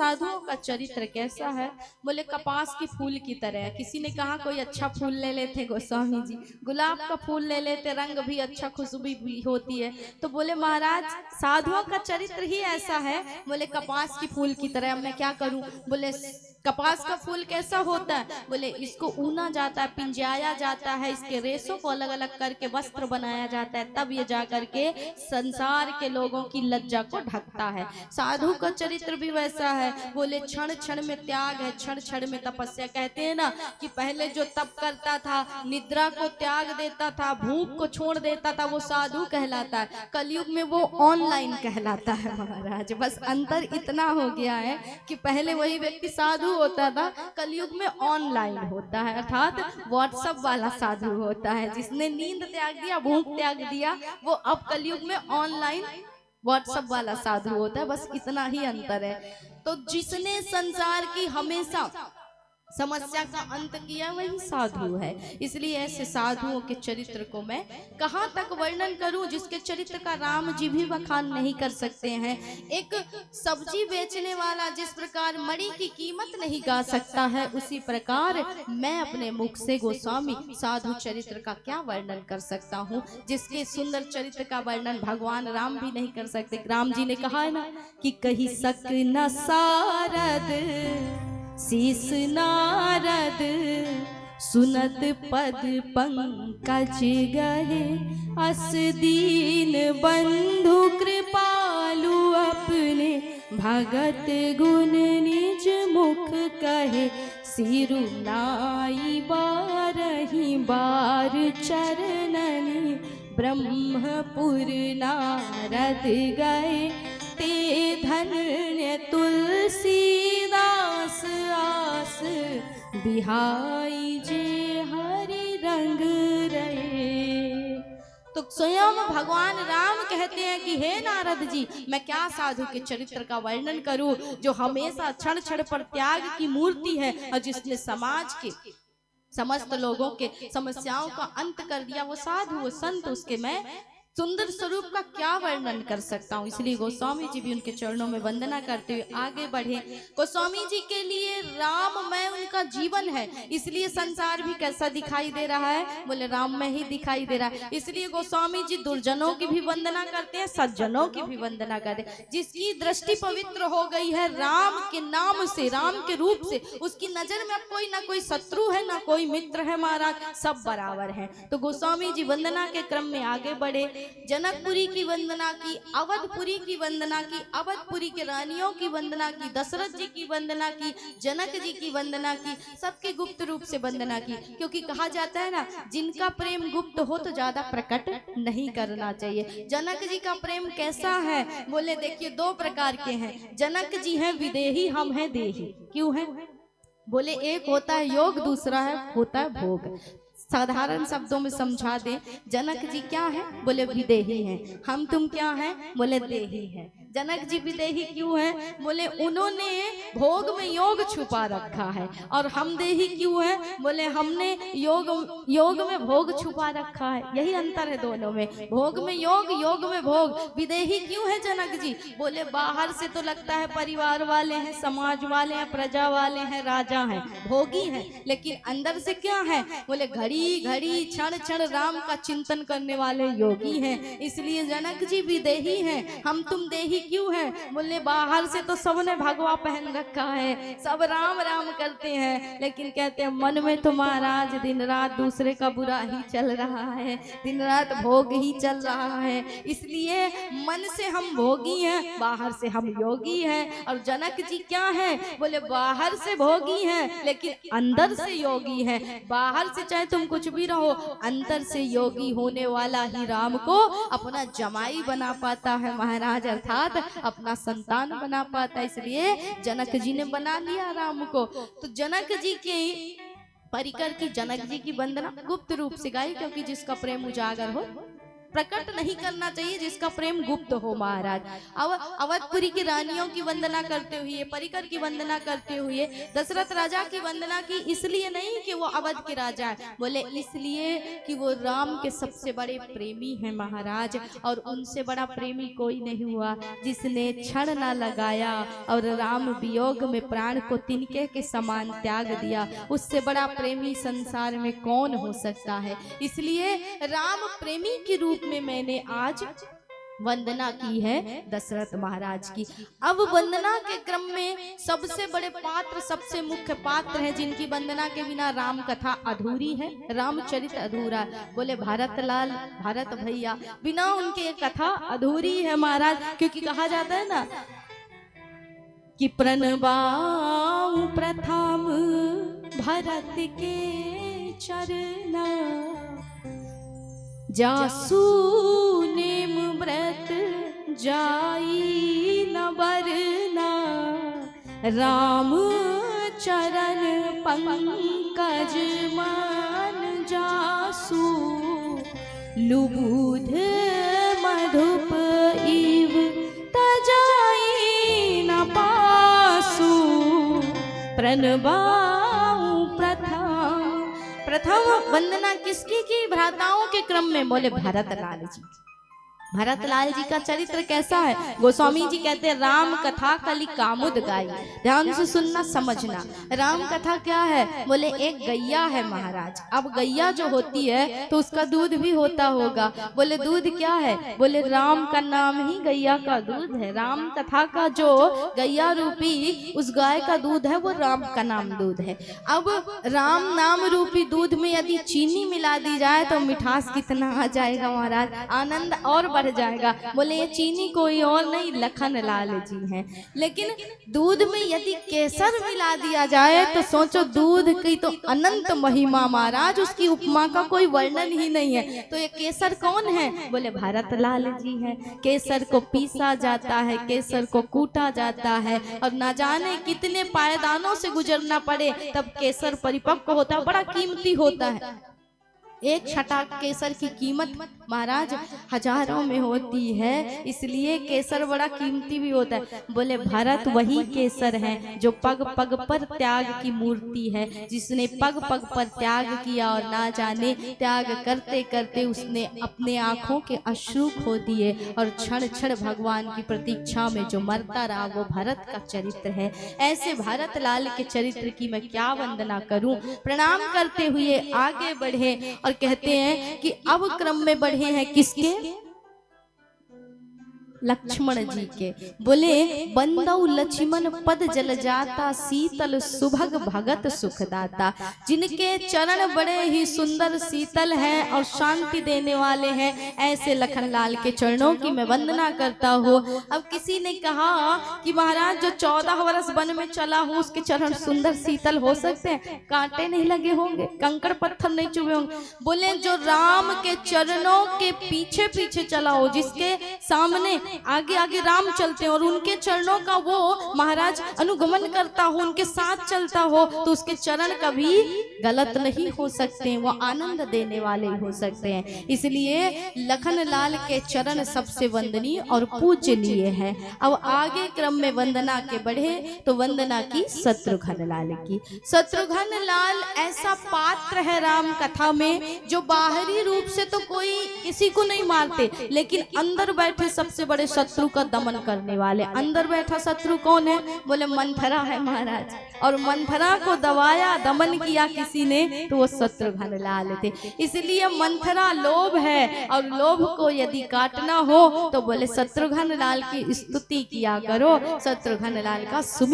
साधुओं का चरित्र कैसा है? बोले कपास के फूल की तरह। किसी ने कहा कोई अच्छा फूल ले लेते गोस्वामी जी, गुलाब का फूल ले लेते, रंग भी अच्छा, खुशबू भी होती है। तो बोले महाराज साधुओं का चरित्र ही ऐसा है। बोले कपास की फूल की तरह। अब मैं क्या करूं? बोले कपास का फूल कैसा होता है? बोले इसको ऊना जाता है, पिंजाया जाता है, इसके रेशों को अलग अलग करके वस्त्र बनाया जाता है, तब ये जा करके संसार के लोगों की लज्जा को ढकता है। साधु का चरित्र भी वैसा है। बोले क्षण क्षण में त्याग है, क्षण क्षण में तपस्या। कहते हैं ना कि पहले जो तप करता था, निद्रा को त्याग देता था, भूख को छोड़ देता था, वो साधु कहलाता है। कलयुग में वो ऑनलाइन कहलाता है महाराज। बस अंतर इतना हो गया है कि पहले वही व्यक्ति साधु होता था, कलयुग में ऑनलाइन होता है, अर्थात व्हाट्सएप वाला साधु होता है। जिसने नींद त्याग दिया, भूख त्याग दिया, वो अब कलयुग में ऑनलाइन व्हाट्सएप वाला साधु होता है। बस इतना ही अंतर है। तो जिसने संसार की हमेशा समस्या का अंत किया वही साधु है। इसलिए ऐसे साधुओं के चरित्र को मैं कहां तक वर्णन करूं, जिसके चरित्र का राम जी भी बखान नहीं कर सकते हैं। एक सब्जी बेचने वाला जिस प्रकार मणि की कीमत नहीं गा सकता है, उसी प्रकार मैं अपने मुख से गोस्वामी साधु चरित्र का क्या वर्णन कर सकता हूँ, जिसके सुंदर चरित्र का वर्णन भगवान राम भी नहीं कर सकते। राम जी ने कहा है ना कि कही सक न सारद शीस नारद, सुनत पद पंकज गहे, अस दीन बंधु कृपालु अपने, भगत गुण निज मुख कहे, सिरु नाई बारही बार चरणनि, ब्रह्मपुर नारद गए, ते धन्य तुलसीदास आस, बिहाई जे हरि रंग रहे। तो स्वयं भगवान राम कहते हैं कि हे नारद जी, मैं क्या साधु के चरित्र का वर्णन करूं, जो हमेशा क्षण क्षण पर त्याग की मूर्ति है, और जिसने समाज के समस्त लोगों के समस्याओं का अंत कर दिया। वो साधु, वो संत, उसके मैं सुंदर स्वरूप का क्या वर्णन कर सकता हूँ। इसलिए गोस्वामी जी भी उनके चरणों में वंदना करते हुए आगे बढ़े। गोस्वामी जी के लिए राममय उनका जीवन है, इसलिए संसार भी कैसा दिखाई दे रहा है? बोले राममय ही दिखाई दे रहा है। इसलिए गोस्वामी जी दुर्जनों की भी वंदना करते हैं, सज्जनों की भी वंदना करते हैं। जिसकी दृष्टि पवित्र हो गई है राम के नाम से, राम के रूप से, उसकी नजर में अब कोई ना कोई शत्रु है, ना कोई मित्र है महाराज, सब बराबर है। तो गोस्वामी जी वंदना के क्रम में आगे बढ़े। जनकपुरी की वंदना की, अवधपुरी की वंदना की, अवधपुरी के रानियों की वंदना की, दशरथ जी की वंदना की, जनक जी की वंदना की, सबके गुप्त रूप से वंदना की। क्योंकि कहा जाता है ना, जिनका प्रेम गुप्त हो तो ज्यादा प्रकट नहीं करना चाहिए। जनक जी का प्रेम कैसा है? बोले देखिए दो प्रकार के हैं। जनक जी हैं विदेही, हम हैं देही। क्यों है? बोले एक होता है योग, दूसरा है होता है भोग। साधारण शब्दों में समझा दे, जनक जी क्या है? बोले विदेही हैं। हम तुम क्या हैं? बोले देही हैं। जनक जी विदेही क्यों हैं? बोले उन्होंने भोग में योग छुपा रखा है, और हम देही क्यों हैं? बोले हमने योग में भोग छुपा रखा है। यही अंतर है दोनों में, भोग में योग, योग में भोग। विदेही क्यों है जनक जी? बोले बाहर से तो लगता है परिवार वाले हैं, समाज वाले हैं, प्रजा वाले हैं, राजा हैं, भोगी हैं, लेकिन अंदर से क्या है? बोले घड़ी घड़ी क्षण क्षण राम का चिंतन करने वाले योगी हैं। इसलिए जनक जी भी देही हैं। हम तुम देही क्यों हैं? बोले बाहर से तो सबने भगवा पहन रखा है, सब राम राम करते हैं, लेकिन कहते हैं मन में तो महाराज दिन रात दूसरे का बुरा ही चल रहा है, दिन रात भोग ही चल रहा है। इसलिए मन से हम भोगी हैं, बाहर से हम योगी हैं। और जनक जी क्या है? बोले बाहर से भोगी हैं, लेकिन अंदर से योगी हैं। बाहर से चाहे तुम कुछ भी रहो, अंतर से योगी होने वाला ही राम को अपना जमाई बना पाता है महाराज, अर्थात अपना संतान बना पाता। इसलिए जनक जी ने बना लिया राम को। तो जनक जी के परिकर की, जनक जी की वंदना गुप्त रूप से गाई, क्योंकि जिसका प्रेम उजागर हो प्रकट नहीं करना चाहिए जिसका प्रेम गुप्त हो महाराज। अवधपुरी की रानियों की वंदना करते हुए, परिकर की वंदना करते हुए दशरथ राजा की वंदना की, इसलिए नहीं कि वो अवध के राजा है, बोले इसलिए कि वो राम के सबसे बड़े प्रेमी हैं महाराज। और उनसे बड़ा प्रेमी कोई नहीं हुआ जिसने क्षण ना लगाया और राम वियोग में प्राण को तिनके के समान त्याग दिया। उससे बड़ा प्रेमी संसार में कौन हो सकता है। इसलिए राम प्रेमी के रूप में मैंने आज वंदना की है दशरथ महाराज की। अब वंदना के क्रम में सबसे बड़े पात्र, सबसे मुख्य पात्र हैं जिनकी वंदना के बिना राम कथा अधूरी है, रामचरित अधूरा। बोले भारत लाल, भारत भैया, बिना उनके कथा अधूरी है महाराज। क्योंकि कहा जाता है ना कि प्रणवाऊं प्रथम भरत के चरना, जासु नेम व्रत जाई न बरना, राम चरण पंकज मन जासु, लुबुध मधुप इव तजाई न पासु, प्रणवाऊं प्रथम वंदना किसकी की? भ्राताओं के क्रम में। बोले भरत लाल जी। भरत लाल जी का चरित्र कैसा है? गोस्वामी जी कहते हैं राम कथा कलि कामुद गाई। ध्यान से सुनना, समझना। राम कथा क्या है? बोले एक गैया है महाराज। अब गैया जो होती है तो उसका दूध भी होता होगा। बोले दूध क्या है? बोले राम का नाम ही गैया का दूध है। राम कथा का जो गैया रूपी उस गाय का दूध है वो राम का नाम दूध है। अब राम नाम रूपी दूध में यदि चीनी मिला दी जाए तो मिठास कितना आ जाएगा महाराज, आनंद और बढ़ जाएगा। बोले ये चीनी कोई और नहीं, लखन लाल जी हैं। लेकिन दूध में यदि केसर मिला दिया जाए तो सोचो दूध की तो अनंत महिमा महाराज, उसकी उपमा का कोई वर्णन ही नहीं है। तो ये केसर कौन है? बोले भारत लाल जी हैं। केसर को पीसा जाता है, केसर को कूटा जाता है और ना जाने कितने पायदानों से गुजरना पड़े तब केसर परिपक्व होता है। बड़ा कीमती होता है। एक छटाक केसर की कीमत महाराज हजारों में होती है, इसलिए केसर बड़ा कीमती भी होता है। बोले भरत वही केसर है जो पग पग पर त्याग की मूर्ति है, जिसने पग पग पर त्याग किया और ना जाने त्याग करते करते उसने अपने आंखों के अश्रु खो दिए और क्षण क्षण भगवान की प्रतीक्षा में जो मरता रहा, वो भरत का चरित्र है। ऐसे भारत लाल के चरित्र की मैं क्या वंदना करूं। प्रणाम करते हुए आगे बढ़े और कहते हैं कि अब क्रम में बढ़े हैं किसके? लक्ष्मण जी के। बोले बंदौ लक्ष्मण पद जल जाता, शीतल सुभग भगत सुखदाता। जिनके चरण बड़े ही सुंदर शीतल हैं और शांति देने वाले हैं, ऐसे लखन लाल के चरणों की मैं वंदना करता हूँ। अब किसी ने कहा कि महाराज जो 14 वर्ष वन में चला हूँ उसके चरण सुंदर शीतल हो सकते हैं? कांटे नहीं लगे होंगे, कंकड़ पत्थर नहीं चुभे होंगे। बोले जो राम के चरणों के पीछे पीछे चला हो, जिसके सामने आगे आगे राम चलते हैं और उनके चरणों का वो महाराज अनुगमन करता हो, उनके साथ चलता हो, तो उसके चरण कभी गलत नहीं हो सकते, वो आनंद देने वाले हो सकते हैं। इसलिए लखन लाल के चरण सबसे वंदनीय और पूजनीय है। अब आगे क्रम में वंदना के बढ़े तो वंदना की शत्रुघ्न लाल की। शत्रुघ्न लाल ऐसा पात्र है राम कथा में जो बाहरी रूप से तो कोई किसी को नहीं मारते, लेकिन अंदर बैठे सबसे बड़े शत्रु का दमन करने वाले। अंदर बैठा शत्रु कौन है? बोले मंथरा है महाराज। और मंथरा को दबाया, दमन किया किसी ने, तो वो शत्रुघ्न लाल थे। इसलिए मंथरा लोभ है और लोभ को यदि काटना हो तो बोले शत्रुघ्न लाल की स्तुति किया करो, शत्रुघ्न लाल का सुमिरन